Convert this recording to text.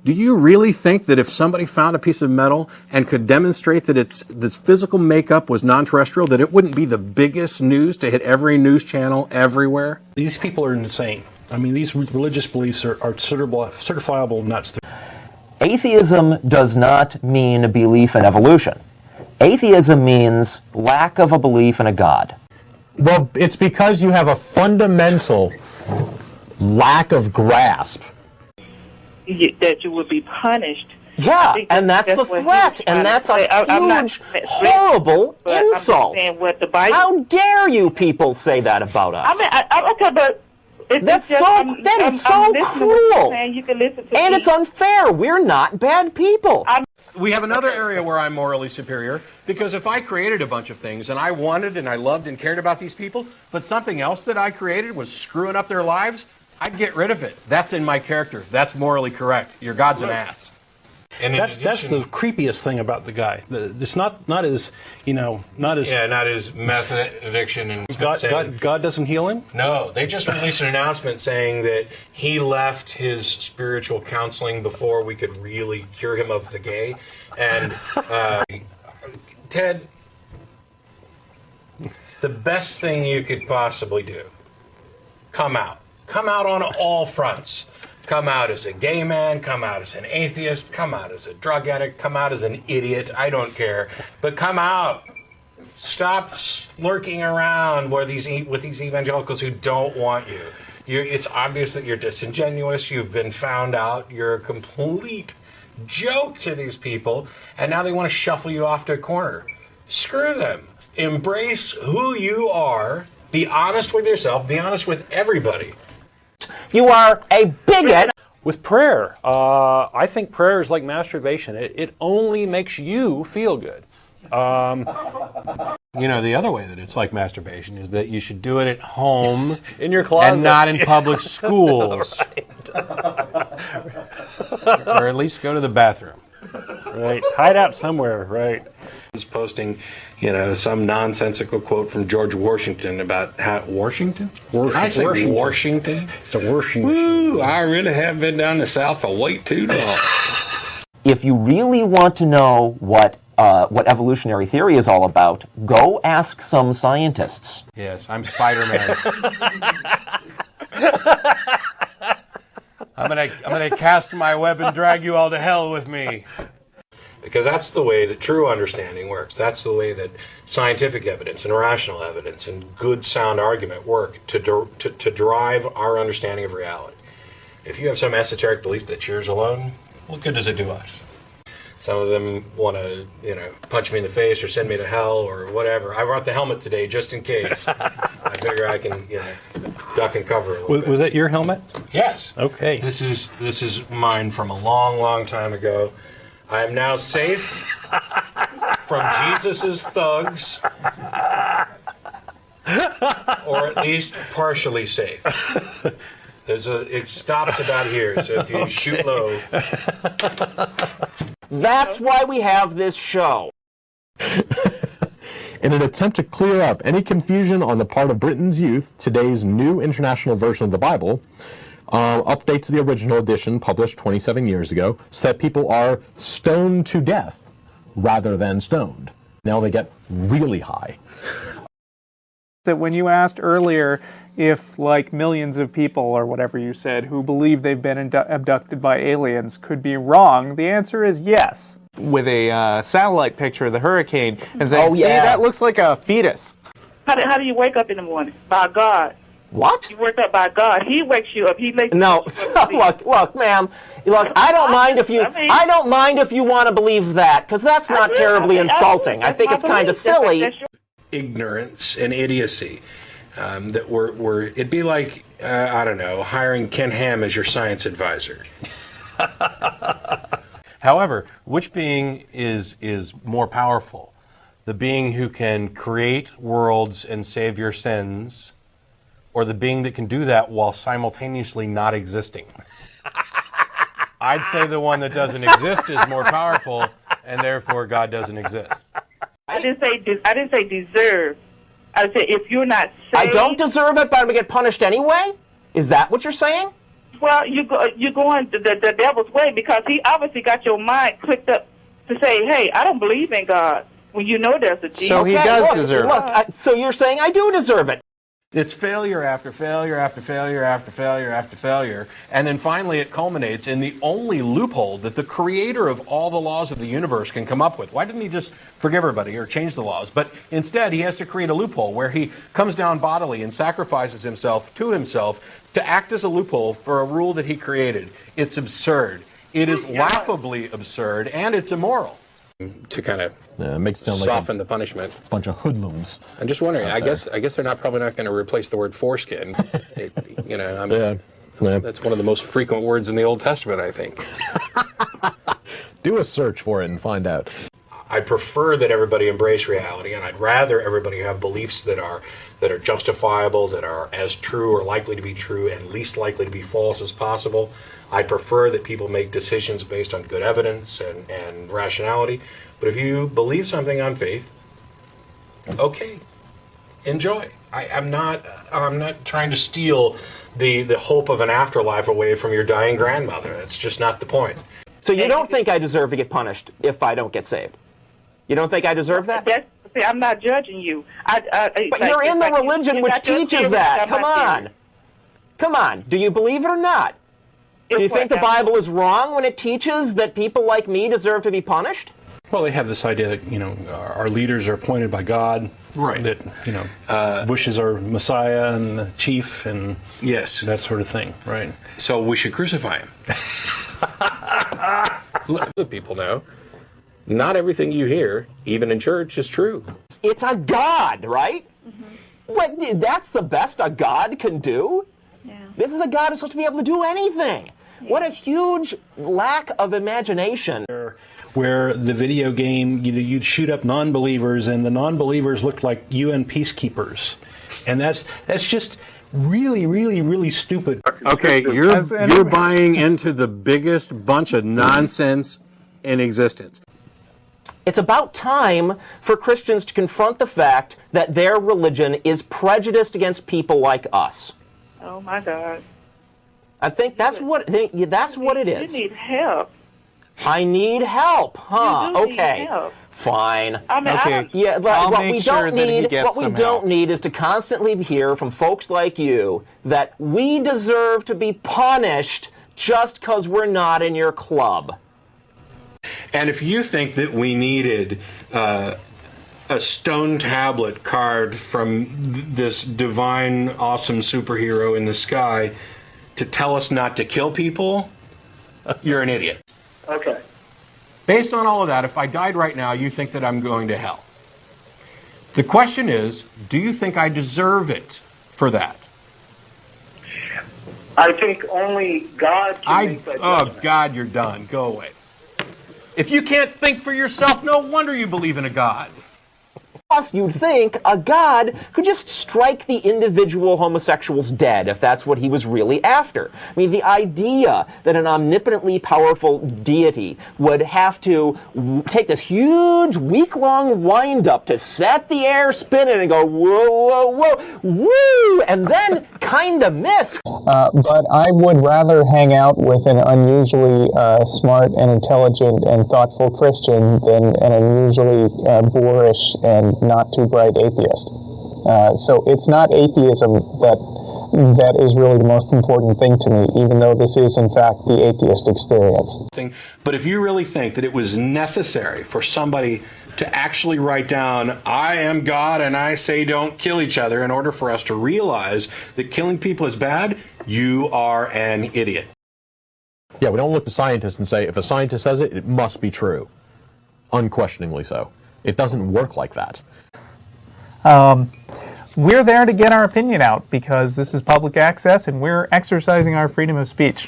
Do you really think that if somebody found a piece of metal and could demonstrate that its physical makeup was non-terrestrial, that it wouldn't be the biggest news to hit every news channel everywhere? These people are insane. I mean, these religious beliefs are certifiable nuts. Atheism does not mean a belief in evolution. Atheism means lack of a belief in a God. Well, it's because you have a fundamental lack of grasp. That you would be punished. Yeah, and that's the threat, and that's a huge, horrible insult. How dare you people say that about us? I mean, okay, but that is so cruel, and it's unfair. We're not bad people. We have another area where I'm morally superior, because if I created a bunch of things and I wanted and I loved and cared about these people, but something else that I created was screwing up their lives, I'd get rid of it. That's in my character. That's morally correct. Your God's an ass. And that's the creepiest thing about the guy. It's not his, not his meth addiction and God doesn't heal him. No, they just released an announcement saying that he left his spiritual counseling before we could really cure him of the gay. And Ted, the best thing you could possibly do: come out. Come out on all fronts. Come out as a gay man, come out as an atheist, come out as a drug addict, come out as an idiot, I don't care. But come out. Stop lurking around with these evangelicals who don't want you. It's obvious that you're disingenuous, you've been found out, you're a complete joke to these people, and now they want to shuffle you off to a corner. Screw them. Embrace who you are, be honest with yourself, be honest with everybody. You are a bigot. With prayer, I think prayer is like masturbation. It only makes you feel good. The other way that it's like masturbation is that you should do it at home in your closet and not in public schools. Or at least go to the bathroom. Right. Hide out somewhere, right. He's posting, some nonsensical quote from George Washington about how Washington? I say Washington. It's a Washington. Woo, I really have been down the South for way too long. If you really want to know what evolutionary theory is all about, go ask some scientists. Yes, I'm Spider-Man. I'm gonna cast my web and drag you all to hell with me. Because that's the way that true understanding works. That's the way that scientific evidence and rational evidence and good sound argument work to drive our understanding of reality. If you have some esoteric belief that's yours alone, what good does it do us? Some of them want to, punch me in the face or send me to hell or whatever. I brought the helmet today just in case. I figure I can, duck and cover a little bit. Was that your helmet? Yes. Okay. This is mine from a long, long time ago. I am now safe from Jesus's thugs, or at least partially safe. It stops about here, so if you shoot low. That's why we have this show. In an attempt to clear up any confusion on the part of Britain's youth, today's New International Version of the Bible updates the original edition published 27 years ago so that people are stoned to death rather than stoned. Now they get really high. That when you asked earlier if, like, millions of people, or whatever you said, who believe they've been abducted by aliens could be wrong, the answer is yes. With a satellite picture of the hurricane and saying, see, that looks like a fetus. How do you wake up in the morning? By God. What? You wake up by God. He wakes you up. He makes no. Look, ma'am. Look, I don't mind if you. I don't mind if you want to believe that, because that's not terribly insulting. I think it's kind of silly. Ignorance and idiocy. That it'd be like I don't know, hiring Ken Ham as your science advisor. However, which being is more powerful? The being who can create worlds and save your sins, or the being that can do that while simultaneously not existing? I'd say the one that doesn't exist is more powerful, and therefore God doesn't exist. I didn't say deserve. I said if you're not saved. I don't deserve it, but I'm going to get punished anyway? Is that what you're saying? Well, you're going the devil's way because he obviously got your mind clicked up to say, hey, I don't believe in God. When you know there's a Jesus. So he does deserve it. So you're saying I do deserve it. It's failure after failure after failure after failure after failure, and then finally it culminates in the only loophole that the creator of all the laws of the universe can come up with. Why didn't he just forgive everybody or change the laws? But instead he has to create a loophole where he comes down bodily and sacrifices himself to act as a loophole for a rule that he created. It's absurd. It is laughably absurd, and it's immoral. To kind of makes it sound soften the punishment. Bunch of hoodlums. I'm just wondering. I guess they're probably not going to replace the word foreskin. That's one of the most frequent words in the Old Testament, I think. Do a search for it and find out. I prefer that everybody embrace reality, and I'd rather everybody have beliefs that are justifiable, that are as true or likely to be true and least likely to be false as possible. I prefer that people make decisions based on good evidence and rationality. But if you believe something on faith, okay, enjoy. I'm not trying to steal the hope of an afterlife away from your dying grandmother. That's just not the point. So you don't think I deserve to get punished if I don't get saved? You don't think I deserve that? See, I'm not judging you. But you're in the religion which teaches that. Come on. Come on. Do you believe it or not? Do you think the Bible is wrong when it teaches that people like me deserve to be punished? Well, they have this idea that, our leaders are appointed by God. Right. That, Bush is our Messiah and the chief and yes, that sort of thing, right? So we should crucify him. Let the people know. Not everything you hear, even in church, is true. It's a God, right? Mm-hmm. But that's the best a God can do? Yeah. This is a God who's supposed to be able to do anything. Yeah. What a huge lack of imagination. Where the video game, you'd shoot up non-believers, and the non-believers looked like UN peacekeepers. And that's just really, really, really stupid. Okay, you're buying into the biggest bunch of nonsense in existence. It's about time for Christians to confront the fact that their religion is prejudiced against people like us. Oh my God! I think that's what it is. You need help. I need help, huh? You do okay, need help. Fine. I mean, okay. Yeah, but I'll what make we sure don't that he need, gets what we some don't help. need, is to constantly hear from folks like you that we deserve to be punished just because we're not in your club. And if you think that we needed a stone tablet carved from this divine, awesome superhero in the sky to tell us not to kill people, you're an idiot. Okay. Based on all of that, if I died right now, you think that I'm going to hell. The question is, do you think I deserve it for that? I think only God can make that judgment. Oh, God, you're done. Go away. If you can't think for yourself, no wonder you believe in a God. Plus, you'd think a God could just strike the individual homosexuals dead if that's what he was really after. I mean, the idea that an omnipotently powerful deity would have to take this huge week-long wind-up to set the air spinning and go, whoa, whoa, whoa, woo, and then kind of miss. But I would rather hang out with an unusually smart and intelligent and thoughtful Christian than an unusually boorish and not too bright atheist. So it's not atheism that is really the most important thing to me, even though this is in fact the atheist experience. But if you really think that it was necessary for somebody to actually write down, I am God and I say don't kill each other, in order for us to realize that killing people is bad, you are an idiot. Yeah, we don't look to scientists and say, if a scientist says it, it must be true. Unquestioningly so. It doesn't work like that. We're there to get our opinion out because this is public access and we're exercising our freedom of speech.